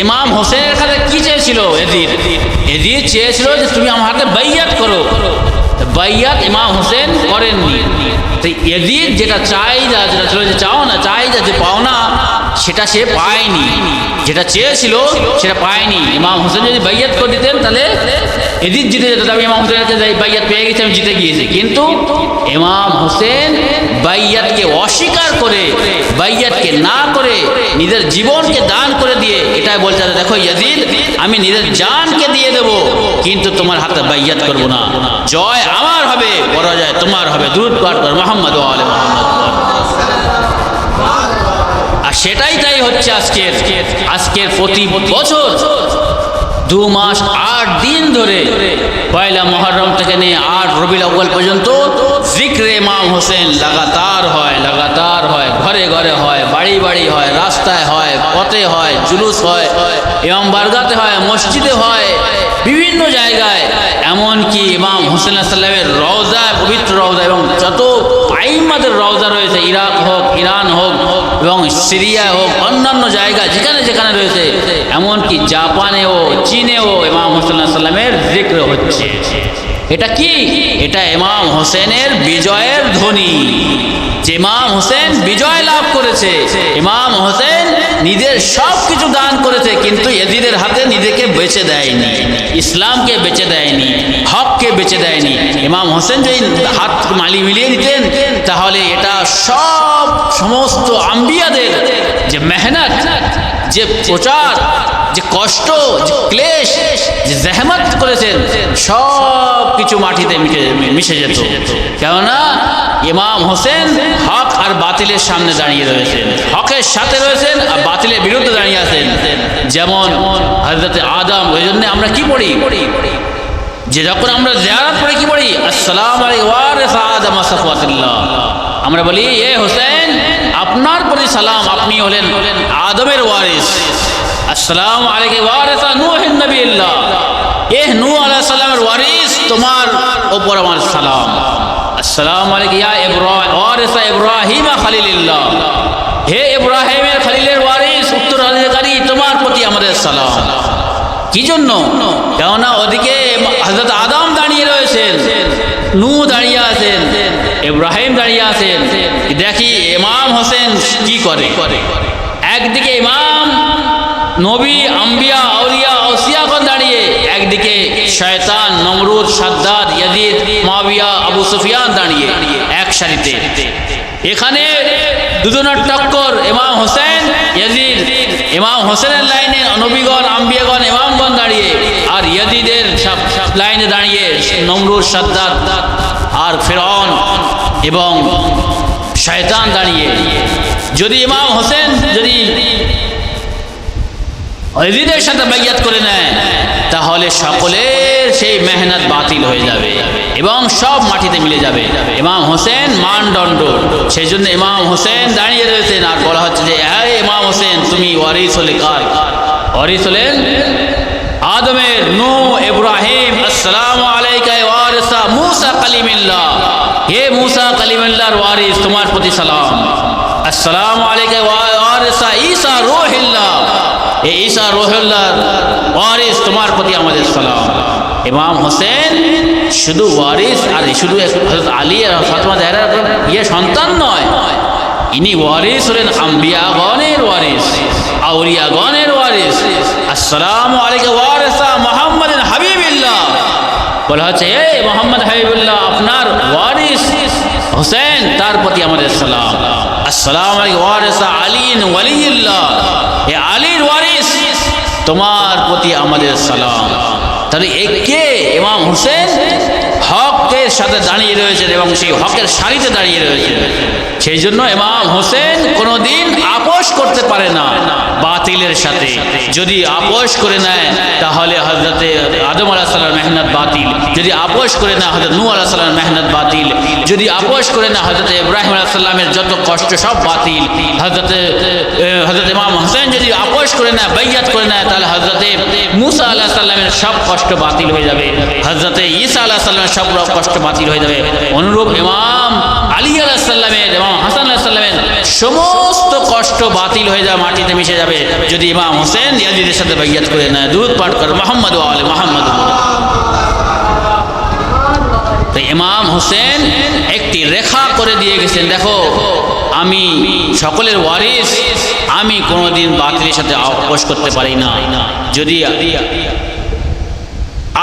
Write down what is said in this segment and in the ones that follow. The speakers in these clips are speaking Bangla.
ইমাম হোসেনের কাছে কি চেয়েছিল এজিদ চেয়েছিল যে তুমি আমার হাতে বাইয়াত করো, বাইয়াত ইমাম হোসেন করেননি। তো এজিদ যেটা চাহিদা, যেটা ছিল যে চাও না, চাহিদা যে পাও না, সেটা সে পায়নি। যেটা চেয়েছিল সেটা পায়নি। ইমাম হোসেন যদি বাইয়াত করে দিতেন তাহলে এজিদ জিতে যেত। আমি ইমাম হোসেনের কাছে বাইয়াত পেয়ে গেছি, আমি জিতে গিয়েছি। কিন্তু ইমাম হোসেন বাইয়াতকে অস্বীকার করে, বাইয়াতকে না করে নিজের জীবনকে দান করে দিয়ে এটাই বলতে, দেখো ইয়াজিদ, আমি নিজের জানকে দিয়ে দেব, কিন্তু তোমার হাতে বাইয়াত করব না। জয় আমার হবে, পরাজয় তোমার হবে। দুরূদ পাঠ কর মুহাম্মদ ওয়া আলে মুহাম্মদ। আর সেটাই তাই হচ্ছে আজকের প্রতি বছর 2 মাস 8 দিন ধরে, পয়লা মুহররম থেকে নিয়ে 8 রবিউল আউয়াল পর্যন্ত জিক্রে ইমাম হোসেন লাগাতার হয়, ঘরে ঘরে হয়, বাড়ি বাড়ি হয়, রাস্তায় হয়, পথে হয়, জুলুস হয়, ইমাম বারগাতে হয়, মসজিদে হয়, বিভিন্ন জায়গায়। এমনকি ইমাম হোসেন আলাইহিস সালামের রওজা, পবিত্র রওজা এবং যত আইম্মাদের রওজা রয়েছে, ইরাক হোক, ইরান হোক এবং সিরিয়া হোক, অন্যান্য জায়গা যেখানে যেখানে রয়েছে, এমনকি জাপানেও, চীনেও ইমাম হোসেন আলাইহিস সালামের জিক্র হচ্ছে। এটা কি? এটা ইমাম হোসেনের বিজয়ের ধ্বনি। যে ইমাম হোসেন বিজয় লাভ করেছে, ইমাম হোসেন নিজের সব কিছু দান করেছে, কিন্তু ইয়াজিদের হাতে নিজেকে বেচে দেয়নি, ইসলামকে বেচে দেয়নি, হককে বেচে দেয়নি। ইমাম হোসেন যদি হাত মিলিয়ে দিতেন, তাহলে এটা সমস্ত আম্বিয়াদের যে মেহনত, যে প্রচার, যে কষ্ট, যে ক্লেশ, যে জহমত করেছেন, সব কিছু মাটিতে মিশে যেত। কেননা ইমাম হোসেন হক আর বাতিলের সামনে দাঁড়িয়ে রয়েছেন, হকের সাথে রয়েছেন আর বাতিলের বিরুদ্ধে দাঁড়িয়ে আছেন। যেমন হযরত আদম, ওই জন্য আমরা কি পড়ি, যে যখন আমরা জিয়ারত করে কি পড়ি, আসসালামু আলাইকা ওয়ারিস আদম সাফওয়াতুল্লাহ, আমরা বলি এ হোসেন আপনার প্রতি সালাম, আপনি হলেন আদমের ওয়ারিস। আসসালামু আলাইকা ওয়ারিস নূহিন নবিয়্লাহ, এ নূহ আলাইহিস সালামের ওয়ারিস, তোমার উপর আমার সালাম। আসসালামু আলাইকা ইয়া ইব্রাহিম ওয়ারিস ইব্রাহিম খলিলুল্লাহ, হে ইব্রাহিমের খলিলের ওয়ারিস, উত্তরাধিকারী, তোমার প্রতি আমাদের সালাম। কি জন্য? কেননা ওদিকে হযরত আদম দাঁড়িয়ে রয়েছেন, নূহ দাঁড়িয়ে আছেন, ইব্রাহিম দাঁড়িয়ে আছেন। দেখি ইমাম হোসেন কি করে। একদিকে ইমাম, নবী, আম্বিয়া, আউলিয়া, ঔসিয়াগণ দাঁড়িয়ে, একদিকে শয়তান, নমরুদ, সাদ্দাদ, ইয়াজিদ, মুআবিয়া, আবু সুফিয়ান দাঁড়িয়ে এক সারিতে। এখানে দুজনের টক্কর, ইমাম হোসেন, ইয়াজিদ। ইমাম হোসেনের লাইনে নবীগণ, আম্বিয়াগণ, ইমামগণ দাঁড়িয়ে, আর ইয়াজিদের লাইনে দাঁড়িয়ে নমরুদ, সাদ্দাদ আর ফিরআউন এবং শয়তান দাঁড়িয়ে। যদি ইমাম হোসেন যদি ইয়াজিদের সাথে বাইয়াত করে নেয়, তাহলে সকলের সেই মেহনত বাতিল হয়ে যাবে এবং সব মাটিতে মিলে যাবে। ইমাম হোসেন মানদণ্ড, সেই জন্য ইমাম হোসেন দাঁড়িয়ে রয়েছেন। আর বলা হচ্ছে যে হ্যাঁ ইমাম হোসেন, তুমি ওয়ারিস হলে কার? ওয়ারিস হলেন আদমের, নূহ, ইব্রাহিম। আসসালামু আলাইকা ওয়ারিসা মূসা কালিমুল্লাহ, হে মূসা কালিমুল্লাহর ওয়ারিস, তোমার প্রতি সালাম। আসসালামু আলাইকা ওয়ারিসা ঈসা রূহুল্লাহ, এ ঈসা রূহুল্লাহর ওয়ারিস, তোমার প্রতি আমাদের সালাম। ইমাম হোসেন শুধু ওয়ারিস, আর শুধু হযরত আলী আর ফাতেমা জাহরার সন্তান নয়, ইনি ওয়ারিস হলেন আম্বিয়াগণের ওয়ারিস, আউলিয়াগণের ওয়ারিস। আসসালামু আলাইকা ওয়ারিসা মুহাম্মাদিন হাবিবিল্লাহ, বলা হচ্ছে এ মুহাম্মদ হাবিবুল্লাহ, আপনার ওয়ারিস হোসেন, তার প্রতি আমাদের সালাম। আসসালামু আলাইকা ওয়ারিসা আলীন ওয়ালিয়্লাহ, এ আলীর ওয়ারিস, তোমার প্রতি আমাদের সালাম। তাহলে কে? ইমাম হোসেন হকের সাথে দাঁড়িয়ে রয়েছেন এবং সেই হকের সারিতে দাঁড়িয়ে রয়েছেন। সেই জন্য ইমাম হোসেন কোনোদিন আপোষ করতে পারে না বাতিলের সাথে। যদি আপোষ করে নেয় তাহলে হযরতে আদম আলাইহিস সালামের মেহনত বাতিল, যদি আপোষ করে না হযরত নূহ আলাইহিস সালামের মেহনত বাতিল, যদি আপোষ করে না হযরতে ইব্রাহিম আলাইহিস সালামের যত কষ্ট সব বাতিল। হযরত ইমাম হোসেন যদি আপোষ করে না, বাইয়াত করে নেয়, তাহলে হযরতে মূসা আলাইহিস সালামের সব কষ্ট বাতিল হয়ে যাবে, হযরতে ঈসা আলাইহিস সালামের সব কষ্ট বাতিল হয়ে যাবে। অনুরূপ ইমাম আলী আলাইহিস সালামের, ইমাম হাসান আলাইহিস সালামের সমস্ত কষ্ট বাতিল হয়ে যাবে, মাটিতে মিশে যাবে যদি ইমাম হোসেন ইয়াজিদের সাথে বাইয়াত করে নেয়, দুরূদ পাঠ করে মুহাম্মদ ওয়া আলি মুহাম্মদ। তো ইমাম হোসেন একটি রেখা করে দিয়ে গেছেন, দেখো আমি সকলের ওয়ারিস, আমি কোনোদিন বাতিলের সাথে আপোষ করতে পারি না। যদি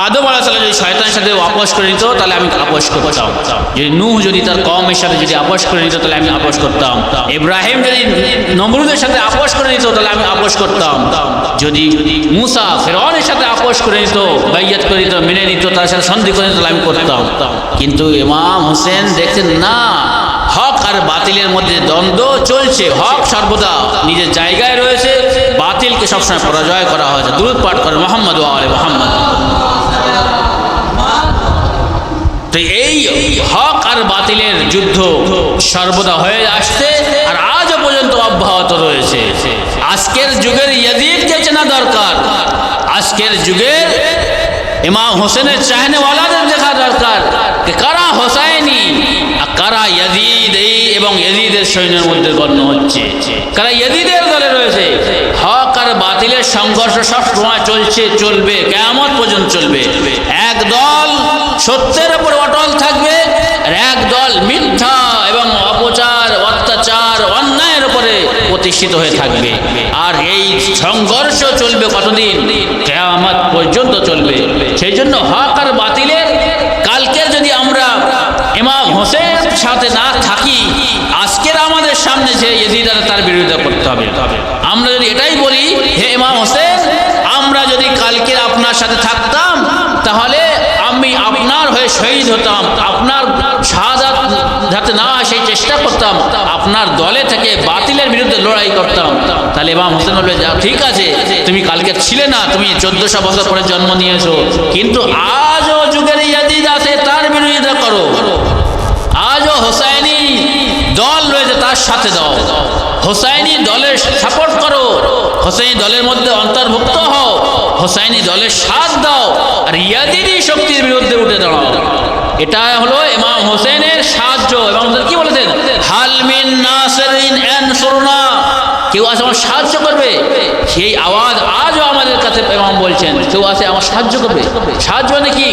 আদম আলাইহিস সালাম যদি শয়তানের সাথে আপোষ করে নিত তাহলে আমি আপোষ করতাম, যদি নূহ যদি তার কওমের সাথে যদি আপোষ করে নিত তাহলে আমি আপোষ করতাম, ইব্রাহিম যদি নমরুদের সাথে আপোষ করে নিত তাহলে আমি আপোষ করতাম, যদি মুসা ফিরআউনের সাথে আপোষ করে নিত, বাইয়াত করে নিত, মেনে নিত, তার সাথে সন্ধি করে নিত তাহলে আমি করতাম। কিন্তু ইমাম হোসেন দেখছেন না, হক আর বাতিলের মধ্যে দ্বন্দ্ব চলছে, হক সর্বদা নিজের জায়গায় রয়েছে, বাতিলকে সবসময় পরাজয় করা হয়েছে। দুরূদ পাঠ করে মুহাম্মদ ওয়া আলি মুহাম্মদ। তো এই হক আর বাতিলের যুদ্ধ সর্বদা হয়ে আসছে আর আজও পর্যন্ত অব্যাহত রয়েছে। আজকের যুগের ইয়াজিদকে চেনা দরকার, আজকের যুগের ইমাম হোসেনের চাহনেওয়ালাদের দেখা দরকার কারা হোসাইনি আর কারা ইয়াজিদ, এই এবং ইয়াজিদের সৈন্যের মধ্যে গণ্য হচ্ছে, কারা ইয়াজিদের দলে রয়েছে। হক আর বাতিলের সংঘর্ষ সব সময় চলছে, চলবে, কিয়ামত পর্যন্ত চলবে। এক দল সত্যের উপর অটল থাকবে আর এক দল মিথ্যা এবং অপচার, অত্যাচার, অন্যায়ের উপরে প্রতিষ্ঠিত হয়ে থাকবে। আর এই সংঘর্ষ চলবে কতদিন? কিয়ামত পর্যন্ত চলবে। সেই জন্য হক আর বাতিলের কালকে যদি আমরা ইমাম হোসেন সাথে না থাকি, আজকের আমাদের সামনে যে ইয়াজিদ তার বিরোধিতা করতে হবে। আমরা যদি এটাই বলি, হে ইমাম হোসেন, আমরা যদি কালকে আপনার সাথে থাকতাম তাহলে আমি আপনার হয়ে শহীদ হতাম, আপনার শাহাদাত যাতে না হয় সেই চেষ্টা করতাম, আপনার দলে থেকে বাতিলের বিরুদ্ধে লড়াই করতাম, তাহলে ইমাম হোসেন বলবে যা ঠিক আছে, তুমি কালকে ছিলে না, তুমি 1400 বছর পরে জন্ম নিয়েছো, কিন্তু আজও যুগের ইয়াজিদ আছে, তার বিরোধিতা করো। আজও হোসাইনি দল রয়েছে, তার সাথে দাও, হোসাইনি দলের সাপোর্ট করো, হোসাইনি দলের মধ্যে অন্তর্ভুক্ত হও, হোসাইনি দলের সাথ দাও, আর ইয়াজিদি শক্তির বিরুদ্ধে উঠে দাঁড়াও। এটা হলো ইমাম হোসেনের সাহায্য। ইমাম হোসেন কি বলেছেন? হাল মিন নাসিরিন আনসুরনা, কেউ আছে আমার সাহায্য করবে? সেই আওয়াজ আজও আমাদের কাছে ইমাম বলছেন, কেউ আছে আমার সাহায্য করবে? সাহায্য মানে কি?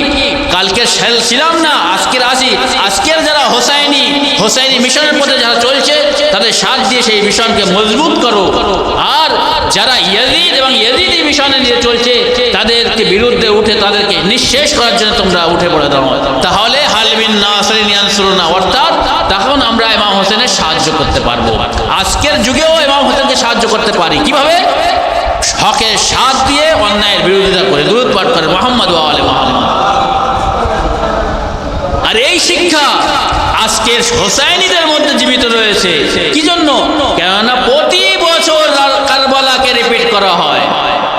কালকে ছিলাম না, আজকের আসি। আজকের যারা হোসাইনি মিশনের পথে যারা চলছে তাদের সাথ দিয়ে সেই মিশনকে মজবুত করো, আর যারা ইয়াজিদ এবং ইয়াজিদি মিশনে নিয়ে চলছে তাদেরকে বিরুদ্ধে উঠে তাদেরকে নিঃশেষ করার জন্য তোমরা উঠে পড়ে দাও। তাহলে হাল মিন নাসিরিন আনসুরনা, অর্থাৎ তখন আমরা ইমাম হোসেনের সাহায্য করতে পারবো। আজকের যুগেও ইমাম হোসেনকে সাহায্য করতে পারি কিভাবে? হকের সাথ দিয়ে অন্যায়ের বিরোধিতা করে, দুরূদ পাঠ করে মুহাম্মদ ওয়া আলি মুহাম্মদ। আর এই শিক্ষা আজকের হোসাইনিদের মধ্যে জীবিত রয়েছে। কি জন্য? কেননা প্রতি বছর কারবালাকে রিপিট করা হয়,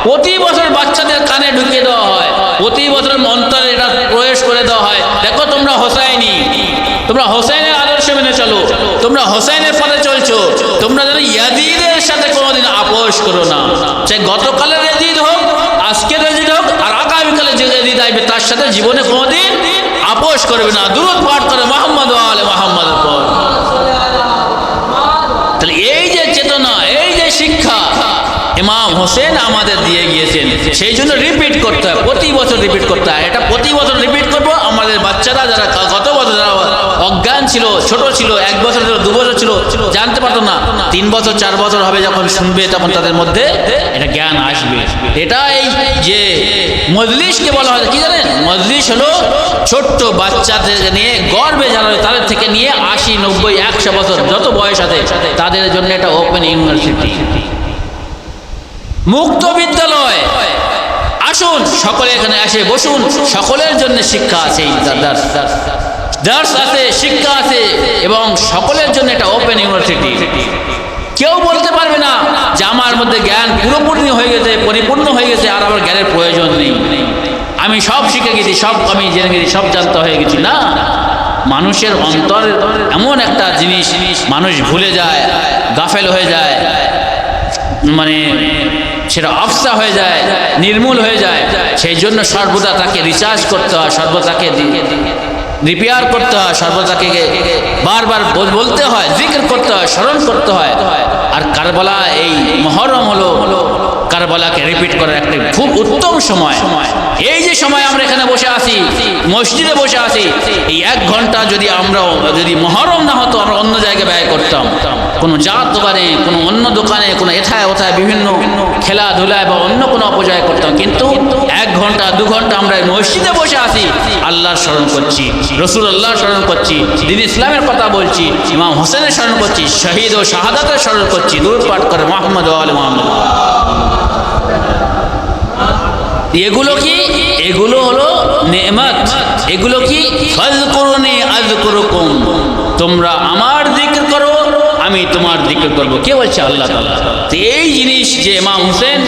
প্রতি বছর বাচ্চাদের কানে ঢুকিয়ে দেওয়া হয়, প্রতি বছর অন্তরে এটা প্রবেশ করে দেওয়া হয়, দেখো তোমরা হোসাইনি, তোমরা হোসেনের আদর্শ মেনে চলো, তোমরা হোসেনের পথে চলছো, তোমরা যেন ইয়াজিদের সাথে কোনোদিন আপোষ করো না। চাই গতকালের ইয়াজিদ হোক, আজকের ইয়াজিদ হোক, আর আগামীকালে যে ইয়াজিদ আসবে তার সাথে জীবনে কোনোদিন আপোষ করবে না। দুরূদ পাঠ করে মুহাম্মদ ওয়া আলি মুহাম্মদ। তাহলে এই যে চেতনা, এই যে শিক্ষা ইমাম হোসেন আমাদের দিয়ে গিয়েছেন, সেই জন্য রিপিট করতে হয়, প্রতি বছর রিপিট করতে হয়। এটা প্রতি বছর রিপিট করবো। আমাদের বাচ্চারা যারা গত বছর যারা অজ্ঞান ছিল, ছোট ছিল, 1 বছর ছিল, 2 বছর ছিল, জানতে পারতো না, 3 বছর 4 বছর হবে যখন শুনবে তখন তাদের মধ্যে এটা জ্ঞান আসবে। এটা এই যে মজলিসকে বলা হয়, কি জানেন? মজলিস হলো ছোট্ট বাচ্চাদের নিয়ে গর্বে যারা তাদের থেকে নিয়ে 80, 90, 100 বছর যত বয়স আছে তাদের জন্য এটা ওপেন ইউনিভার্সিটি, মুক্ত বিদ্যালয়। আসুন সকলে এখানে এসে বসুন, সকলের জন্য শিক্ষা আছে, দার্স আছে, শিক্ষা আছে, এবং সকলের জন্য এটা ওপেন ইউনিভার্সিটি। কেউ বলতে পারবে না যে আমার মধ্যে জ্ঞান পুরোপুরি হয়ে গেছে, পরিপূর্ণ হয়ে গেছে, আর আমার জ্ঞানের প্রয়োজন নেই, আমি সব শিখে গেছি, সব আমি জেনে গেছি, সব জানতে হয়ে গেছি। না, মানুষের অন্তর এমন একটা জিনিস, মানুষ ভুলে যায়, গাফেল হয়ে যায়, মানে সেটা আফসা হয়ে যায়, নির্মূল হয়ে যায়। সেই জন্য সর্বদা তাকে রিচার্জ করতে হয়, সর্বদা তাকে রিপেয়ার করতে হয়, সর্বদা তাকে বারবার বলতে হয়, জিকির করতে হয়, স্মরণ করতে হয়। আর কারবালা, এই মুহররম হলো কারবালাকে রিপিট করার একটা খুব উত্তম সময়। এই যে সময় আমরা এখানে বসে আছি, মসজিদে বসে আছি, এই 1 ঘন্টা যদি মুহররম না হতো, আমরা অন্য জায়গায় ব্যয় করতাম, কোনো চার দোকানে, কোনো অন্য দোকানে, কোনো এথায় ওথায় বিভিন্ন খেলাধুলায় বা অন্য কোনো অপচয় করতাম। কিন্তু 1 ঘন্টা 2 ঘন্টা আমরা মসজিদে বসে আছি, আল্লাহর স্মরণ করছি, রাসূলুল্লাহর স্মরণ করছি, দ্বীন ইসলামের কথা বলছি, ইমাম হোসেনের স্মরণ করছি, শহীদ ও শাহাদাতের স্মরণ করছি, দরুদ পাঠ করে মুহাম্মদ ওয়া আলি মুহাম্মদ। এগুলো কি? এগুলো হলো নেয়ামত। এগুলো কি? ফাযকুরুনি আযকুরুকুম, তোমরা আমার জিকির করো, আমি তোমার জিকির করব। কে বলছে? আল্লাহ তাআলা। তো এই জিনিস যে ইমাম হোসেন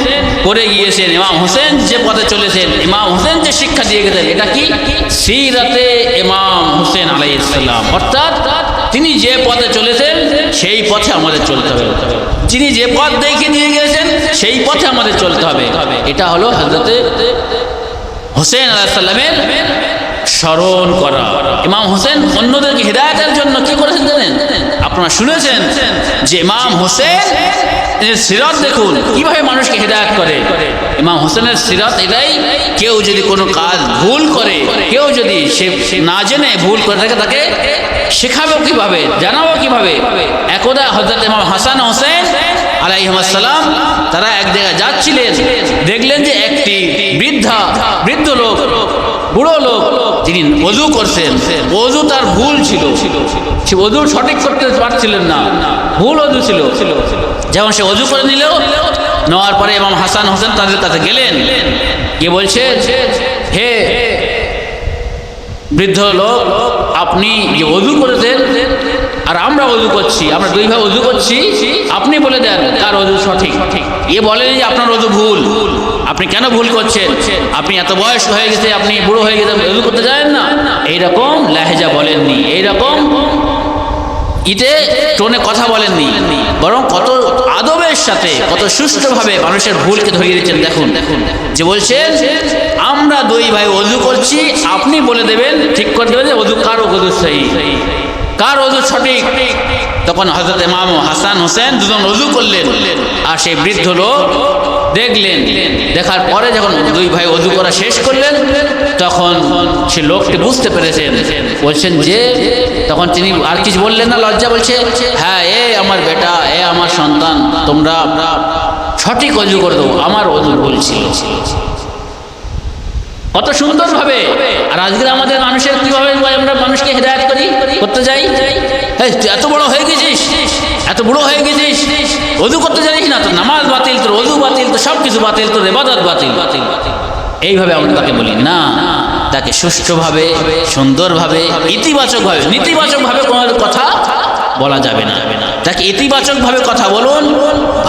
করে গিয়েছেন, ইমাম হোসেন যে পথে চলেছেন, ইমাম হোসেন যে শিক্ষা দিয়ে গেছেন, এটা কি? সিরাতে ইমাম হোসেন আলাইহিস সালাম। অর্থাৎ তিনি যে পথে চলেছেন সেই পথে আমাদের চলতে হবে। যিনি যে পথ দেখিয়ে দিয়ে গিয়েছেন সেই পথে আমাদের চলতে হবে। এটা হলো হযরতে হোসেন আলাইহিস সালামের স্মরণ করা। ইমাম হোসেন অন্যদেরকে হিদায়াতের জন্য কি করেছেন জানেন? আপনারা শুনেছেন যে ইমাম হোসেন এর সিরাত দেখুন কিভাবে মানুষকে হিদায়াত করে। ইমাম হোসেনের সিরাত এটাই, কেউ যদি কোনো কাজ ভুল করে, কেউ যদি সে না জেনে ভুল করে থাকে, তাকে শেখাবো কিভাবে, জানাবো কিভাবে। একদা হযরত ইমাম হাসান হোসেন আলাইহিস সালাম তারা এক জায়গায় যাচ্ছিলেন, দেখলেন যে একটি বৃদ্ধ লোক, বুড়ো লোক, তিনি ওযু করছেন। ওযু তার ভুল ছিল, সে ওযু সঠিক করতে পারছিলেন না, ভুল ওযু ছিল। যেমন সে ওযু করে নিল, নেওয়ার পরে ইমাম হাসান হোসেন তাদের কাছে গেলেন, গিয়ে বলছে, হে বৃদ্ধ লোক, আপনি যে ওযু করেছেন আর আমরা ওযু করছি, আমরা 2 ভাই ওযু করছি, আপনি বলে দেন কার ওযু সঠিক। এ বলেন যে আপনার ওযু ভুল, আপনি কেন ভুল করছেন, আপনি এত বয়স হয়ে গেছে, আপনি বুড়ো হয়ে গেছে, ওযু করতে জানেন না। এইরকম লাহেজা বলেননি, এইরকম টোনে কথা বলেননি, বরং কত আদবের সাথে, কত সুষ্ঠুভাবে মানুষের ভুলকে ধরিয়ে দিচ্ছেন। দেখুন যে বলছেন, আমরা 2 ভাই ওযু করছি, আপনি বলে দেবেন, ঠিক করে দেবেন যে ওযু কার ওযু সহি, কার ওযু সঠিক। তখন হযরত ইমাম হাসান হোসেন দুজন ওযু করলেন, আর সেই বৃদ্ধ লোক দেখলেন। দেখার পরে যখন 2 ভাই ওযু করা শেষ করলেন, তখন সে লোকটি বুঝতে পেরেছেন, বলছেন যে, তখন তিনি আর কিছু বললেন না, লজ্জা, বলছে, হ্যাঁ, এ আমার বেটা, এ আমার সন্তান, তোমরা সঠিক ওযু করে দেবো, আমার ওযু ভুল ছিল। কত সুন্দরভাবে। আর আজকে আমাদের মানুষের কিভাবে আমরা মানুষকে হিদায়াত করতে যাই, তুই এত বড় হয়ে গেছিস, এত বুড়ো হয়ে গেছিস, ওযু করতে জানিস না, তোর নামাজ বাতিল, তোর ওযু বাতিল, তো সব কিছু বাতিল, তোর ইবাদত বাতিল। এইভাবে আমরা তাকে বলি না, তাকে সুষ্ঠুভাবে, সুন্দরভাবে, নেতিবাচকভাবে কোনো কথা বলা যাবে না। তাকে ইতিবাচকভাবে কথা বলুন,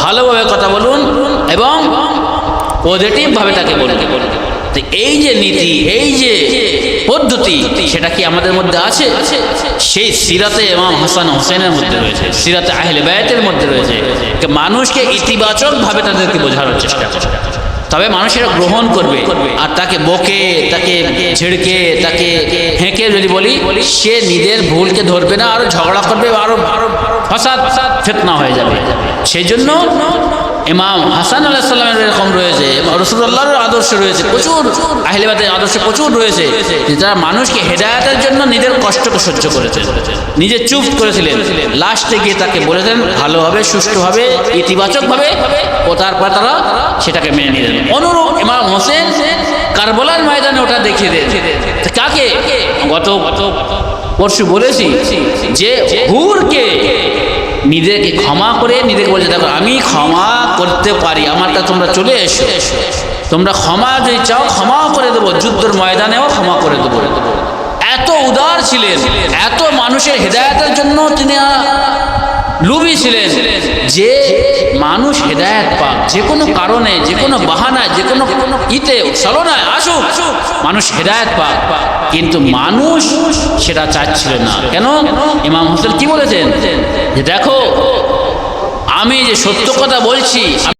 ভালোভাবে কথা বলুন, এবং পজিটিভভাবে তাকে বলুন। তো এই যে নীতি, এই যে পদ্ধতি, সেটা কি আমাদের মধ্যে আছে? সেই সিরাতে ইমাম হাসান হোসেনের মধ্যে রয়েছে, সিরাতে আহলে বায়তের মধ্যে রয়েছে। মানুষকে ইতিবাচকভাবে তাদেরকে বোঝানোর চেষ্টা করে, তবে মানুষেরা গ্রহণ করবে। আর তাকে বকে, তাকে ঝেড়কে, তাকে হেঁকে যদি বলি, সে নিজের ভুলকে ধরবে না, আরো ঝগড়া করবে, আরো ফাসাদ ফিতনা হয়ে যাবে। সেই জন্য ইমাম হাসান আলাইহিস সালামের এরকম রয়েছে, রাসূলুল্লাহর আদর্শ রয়েছে, প্রচুর আহলে বায়তের আদর্শ প্রচুর রয়েছে, যারা মানুষকে হেদায়েতের জন্য নিজের কষ্টকে সহ্য করেছেন, নিজে চুপ করেছিলেন, লাস্টে গিয়ে তাকে বলেছেন ভালোভাবে, সুষ্ঠুভাবে, ইতিবাচকভাবে, ও তারপর তারা সেটাকে মেনে নিলেন। অনুরূপ ইমাম হোসেন কারবালার ময়দানে ওটা দেখিয়ে দেন। কাকে? গত পরশু বলেছি যে হুরকে নিজেকে ক্ষমা করে, নিজেকে বলছে, দেখো আমি ক্ষমা করতে পারি, আমারটা তোমরা চলে এসো, তোমরা ক্ষমা যদি চাও ক্ষমা করে দেবো, যুদ্ধের ময়দানেও ক্ষমা করে দেবো। এত উদার ছিলেন, এত মানুষের হেদায়েতের জন্য তিনি লুবি ছিলেন, যে মানুষ হেদায়েত পাক, যে কোনো কারণে, যে কোনো বাহানায়, যে কোনো ছলনায় আসুক, মানুষ হেদায়েত পাক। কিন্তু মানুষ সেটা চাচ্ছিল না। কেন? ইমাম হোসেন কি বলেছেন যে দেখো, আমি যে সত্য কথা বলছি